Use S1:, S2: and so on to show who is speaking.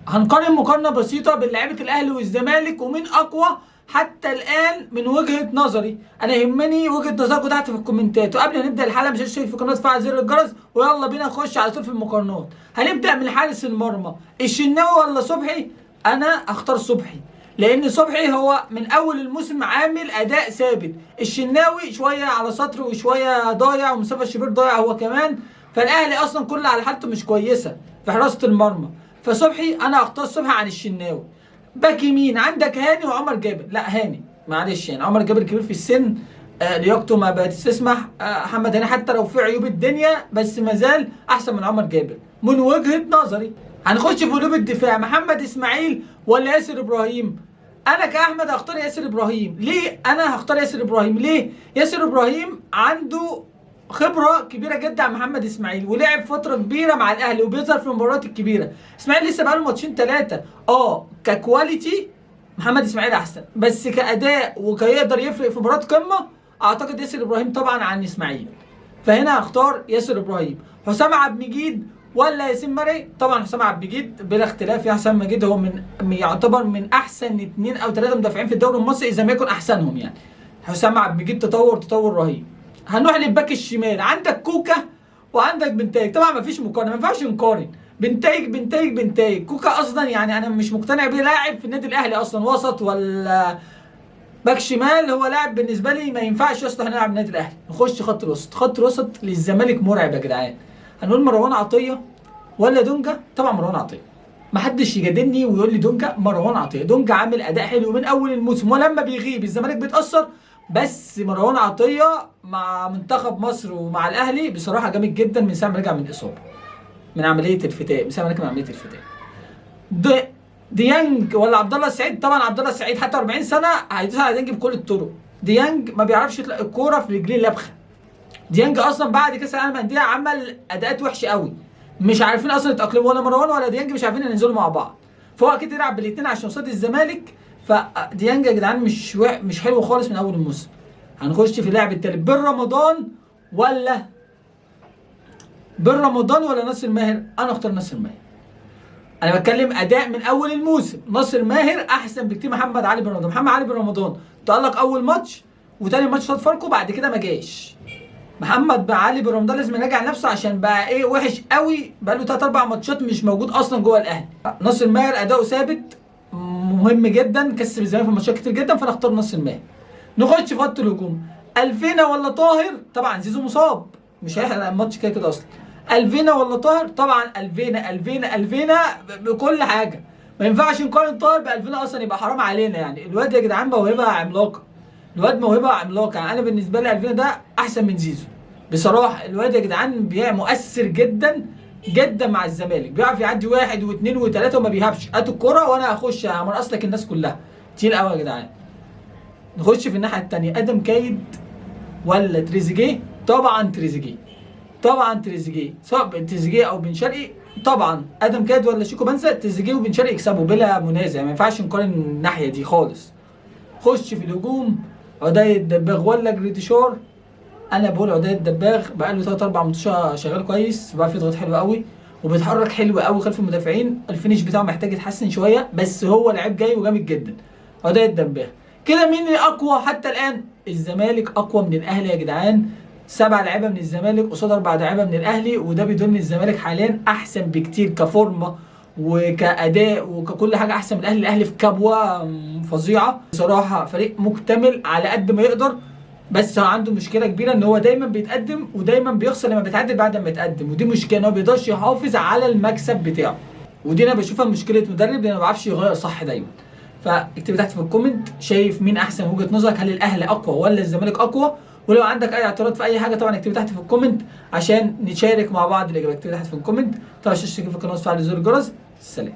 S1: هنقارن مقارنه بسيطه بين لعيبه الاهلي والزمالك ومين اقوى حتى الان من وجهه نظري. انا يهمني وجهه نظركم تحت في الكومنتات. وقبل ما نبدا الحلقه مش هتشترك في القناه تفعل زر الجرس، ويلا بينا نخش على طول في المقارنات. هنبدا من حارس المرمى، الشناوي ولا صبحي؟ انا اختار صبحي، لان صبحي هو من اول الموسم عامل اداء ثابت. الشناوي شويه على سطر وشويه ضايع، ومصطفى الشوبير ضايع هو كمان. فالاهلي اصلا كل على حالته مش كويسه في حراسه المرمى. فصبحي انا اختار صبحي عن الشناوي. باك يمين عندك هاني وعمر جابر. لا هاني معلش، يعني عمر جابر كبير في السن، لياقته ما بقت تسمح. محمد هاني حتى لو في عيوب الدنيا بس ما زال احسن من عمر جابر من وجهه نظري. هنخش في قلوب الدفاع، محمد اسماعيل ولا ياسر ابراهيم؟ انا كاحمد هختار ياسر ابراهيم. ليه انا هختار ياسر ابراهيم؟ ليه؟ ياسر ابراهيم عنده خبره كبيره جدا عن محمد اسماعيل، ولعب فتره كبيره مع الاهلي وبيظهر في المباريات الكبيره. اسماعيل لسه بقاله ماتشين ثلاثه. ككواليتي محمد اسماعيل احسن، بس كاداء وكيقدر يفرق في مباراه قمه اعتقد ياسر ابراهيم طبعا عن اسماعيل. فهنا هختار ياسر ابراهيم. حسام عبد المجيد ولا ياسين مرعي؟ طبعا حسام عبد المجيد بلا اختلاف. يا حسام مجيد هو يعتبر من احسن 2 أو 3 مدافعين في الدوري المصري اذا ما يكون احسنهم يعني. حسام عبد المجيد تطور رهيب. هنروح للباك الشمال، عندك كوكا وعندك بنتايج. طبعا مفيش مقارنه، ما ينفعش نقارن. بنتايج كوكا اصلا يعني انا مش مقتنع بيه لاعب في النادي الاهلي اصلا، وسط ولا باك شمال. هو لاعب بالنسبه لي ما ينفعش يصلح نلعب النادي الاهلي. نخش خط الوسط. خط الوسط للزمالك مرعب يا جدعان. هنقول مروان عطيه ولا دونجا؟ طبعا مروان عطيه. محدش يجادلني ويقول لي دونجا. مروان عطيه. دونجا عامل اداء حلو من اول الموسم، ولما بيغيب الزمالك بيتاثر. بس مروان عطيه مع منتخب مصر ومع الاهلي بصراحه جامد جدا من ساعه ما رجع من الاصابه، من عمليه الفتاء، من ساعه ما رجع من عمليه الفتاء. ديانج ولا عبد الله السعيد؟ طبعا عبد الله السعيد حتى 40 سنه هيدوس على ديانج بكل الطرق. ديانج ما بيعرفش يطلق الكوره في رجليه لبخه. ديانج اصلا بعد كاس العالم للانديه عمل اداءات وحشه قوي، مش عارفين اصلا يتاقلموا، ولا مروان ولا ديانج مش عارفين ينزلوا مع بعض. فهو اكيد يلعب بالاثنين عشان قصاد الزمالك. فديانج يا جدعان مش حلو خالص من اول الموسم. هنخش في اللعب التالت، بن رمضان ولا ناصر ماهر؟ انا اختار ناصر ماهر. انا بتكلم اداء من اول الموسم. ناصر ماهر احسن بكتير محمد علي بن رمضان. محمد علي بن رمضان تألق اول ماتش وتاني ماتش قصاد فاركو، بعد كده ما جاش. محمد علي بن رمضان لازم يراجع نفسه عشان بقى وحش قوي، بقى له 3 4 ماتشات مش موجود اصلا جوه الاهلي. ناصر ماهر اداؤه ثابت مهم جدا، كسب الزمالك في ماتشات كتير جدا، فانا اختار ناصر ماهر. نخش في خط الهجوم، الفينا ولا طاهر؟ طبعا زيزو مصاب مش هيحرق الماتش كده اصلا. الفينا ولا طاهر؟ طبعا الفينا بكل حاجه. ما ينفعش نقارن طاهر بالفينا اصلا، يبقى حرام علينا يعني. الواد يا جدعان موهبه عملاقه. يعني انا بالنسبه لي الفينا ده احسن من زيزو بصراحه. الواد يا جدعان مؤثر جدا مع الزمالك، بيعرف يعدي 1 و2 و3 وما بيهابش. هات الكوره وانا هخش همرقص لك الناس كلها. تقيل قوي يا جدعان. نخش في الناحيه الثانيه، ادم كايد ولا تريزيجيه؟ طبعا تريزيجيه، سواء تريزيجيه او بن شرقي. طبعا ادم كايد ولا شيكو بنسى، تريزيجيه وبن شرقي يكسبوا بلا منازع، ما ينفعش نقارن الناحيه دي خالص. خش في الهجوم، عدي الدباغ ولا جريديشار؟ انا بقول عدي الدباغ، بقى له 3 4 ماتشات شغال كويس، بقى في ضغط حلو قوي وبيتحرك حلو قوي خلف المدافعين. الفينش بتاعه محتاج يتحسن شويه، بس هو لعيب جاي وجامد جدا. عدي الدباغ. كده مين الاقوى حتى الان؟ الزمالك اقوى من الاهلي يا جدعان. 7 لعيبه من الزمالك قصاد 4 لعيبه من الاهلي، وده بيدل ان الزمالك حاليا احسن بكتير كفورمه وكاداء وككل حاجه احسن من الاهلي. الاهلي في كبوه فظيعه بصراحه، فريق مكتمل على قد ما يقدر، بس هو عنده مشكله كبيره ان هو دايما بيتقدم ودايما بيخسر لما بيتعدل بعد ما يتقدم، ودي مشكله ان هو ما بيقدرش يحافظ على المكسب بتاعه. ودي انا بشوفها مشكله مدرب، لانه ما بيعرفش يغير صح دايما. فاكتب تحت في الكومنت شايف مين احسن وجهه نظرك، هل الاهلي اقوى ولا الزمالك اقوى؟ ولو عندك اي اعتراض في اي حاجه طبعا اكتب تحت في الكومنت عشان نشارك مع بعض الاجابه. اكتب تحت في الكومنت. طبعا تشترك في القناه وتفعل زر الجرس. سلام.